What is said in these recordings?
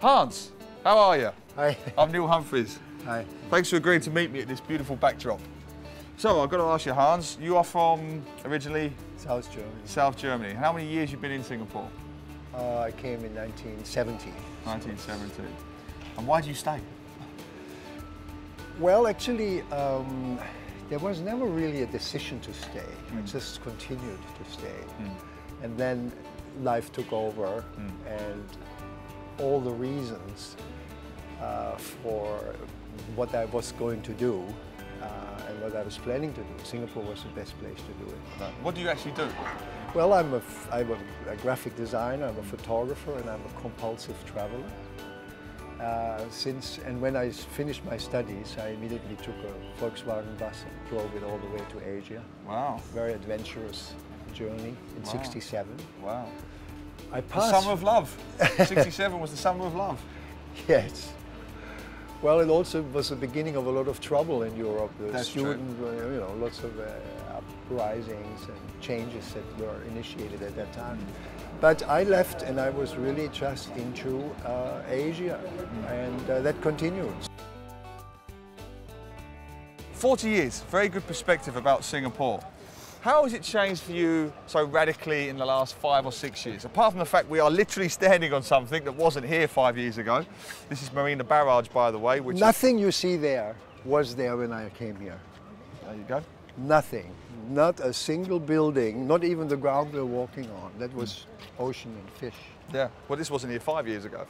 Hans, how are you? Hi. I'm Neil Humphreys. Hi. Thanks for agreeing to meet me at this beautiful backdrop. So I've got to ask you, Hans, you are from originally? South Germany. South Germany. How many years have you been in Singapore? I came in 1970. 1970. And why did you stay? Well, actually, there was never really a decision to stay. I just continued to stay. And then life took over and all the reasons for what I was going to do and what I was planning to do. Singapore was the best place to do it. What do you actually do? Well, I'm a graphic designer, I'm a photographer, and I'm a compulsive traveler. When I finished my studies, I immediately took a Volkswagen bus and drove it all the way to Asia. Wow. Very adventurous journey in '67. Wow. I The passed. summer of love. 67 was the summer of love. Yes. Well, it also was the beginning of a lot of trouble in Europe. That's Students, you know, lots of uprisings and changes that were initiated at that time. But I left and I was really just into Asia, and that continued. 40 years, very good perspective about Singapore. How has it changed for you so radically in the last 5 or 6 years? Apart from the fact we are literally standing on something that wasn't here 5 years ago. This is Marina Barrage, by the way. Which Nothing you see there was there when I came here. There you go. Nothing. Not a single building, not even the ground we're walking on. That was ocean and fish. Yeah, well, this wasn't here 5 years ago.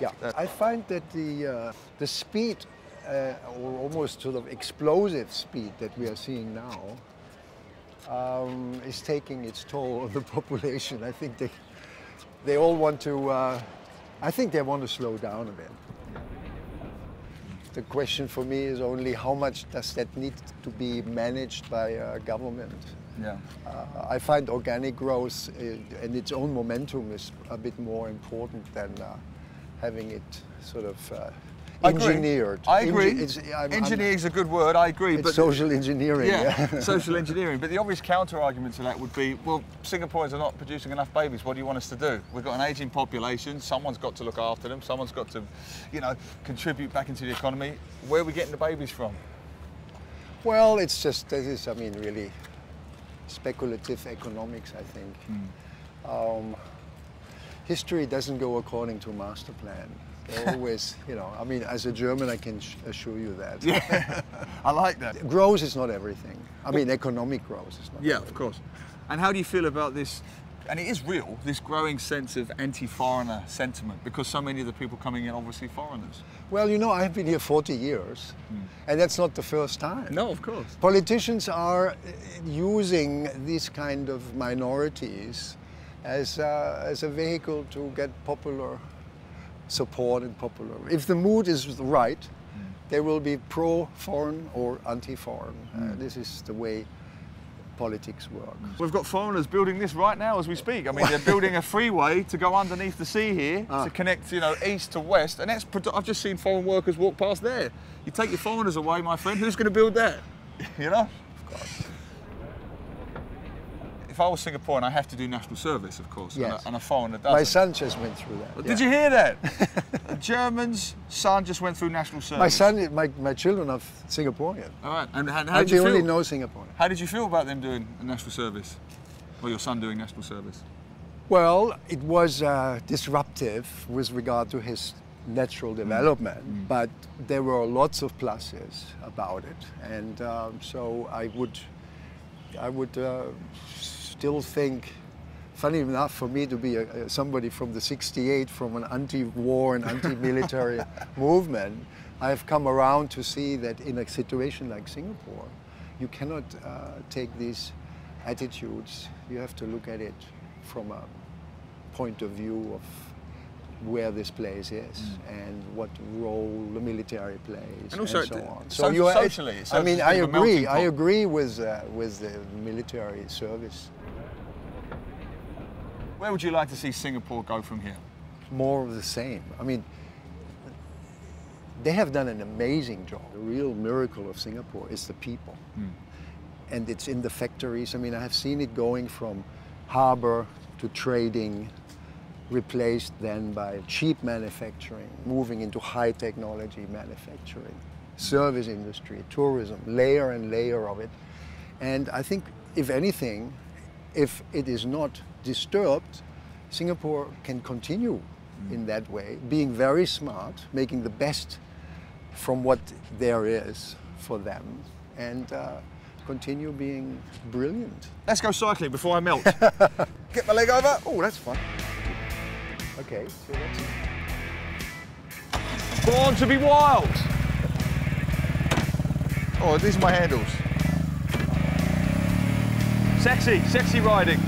Yeah, I find that the speed, or almost sort of explosive speed that we are seeing now, is taking its toll on the population. I think they all want to. I think they want to slow down a bit. The question for me is only how much does that need to be managed by government? Yeah. I find organic growth and its own momentum is a bit more important than having it sort of engineered. I agree. Engineering is a good word, I agree. It's social engineering. Yeah, social engineering. But the obvious counter-argument to that would be, well, Singaporeans are not producing enough babies. What do you want us to do? We've got an ageing population. Someone's got to look after them. Someone's got to, you know, contribute back into the economy. Where are we getting the babies from? Well, it's just, this is, I mean, really speculative economics, I think. History doesn't go according to master plan. They're always, you know, I mean, as a German, I can assure you that. Yeah, I like that. Growth is not everything. I mean, economic growth is not everything. Of course. And how do you feel about this, and it is real, this growing sense of anti-foreigner sentiment, because so many of the people coming in are obviously foreigners? Well, you know, I've been here 40 years, and that's not the first time. No, of course. Politicians are using these kind of minorities as a vehicle to get popular support and popular. If the mood is right, they will be pro-foreign or anti-foreign. This is the way politics work. We've got foreigners building this right now as we speak. I mean, they're building a freeway to go underneath the sea here to connect, you know, east to west. And that's, I've just seen foreign workers walk past there. You take your foreigners away, my friend, who's going to build that? You know? Of course. If I was Singaporean, I have to do national service, of course, yes. and a foreigner doesn't. My son just went through that. Well, did you hear that? A German's son just went through national service. My son, my children are Singaporean. All right, and how did you feel? I only know Singaporean. How did you feel about them doing national service? Or your son doing national service? Well, it was disruptive with regard to his natural development, but there were lots of pluses about it, and so I would still think, funny enough for me to be somebody from the '68, from an anti-war and anti-military movement, I've come around to see that in a situation like Singapore, you cannot take these attitudes. You have to look at it from a point of view of where this place is and what role the military plays, and also so on. So socially, I mean, I agree. I agree with the military service. Where would you like to see Singapore go from here? More of the same. I mean, they have done an amazing job. The real miracle of Singapore is the people. And it's in the factories. I mean, I have seen it going from harbor to trading replaced then by cheap manufacturing, moving into high technology manufacturing, service industry, tourism, layer and layer of it. And I think, if anything, if it is not disturbed, Singapore can continue in that way, being very smart, making the best from what there is for them, and continue being brilliant. Let's go cycling before I melt. Get my leg over. Oh, that's fun. Okay, so that's it. Born to be wild. Oh, these are my handles. Sexy, sexy riding.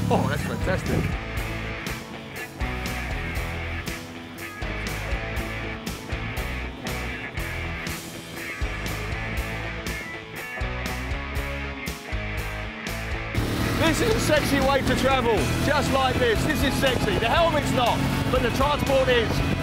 Oh, that's fantastic. This is a sexy way to travel, just like this. This is sexy. The helmet's not, but the transport is.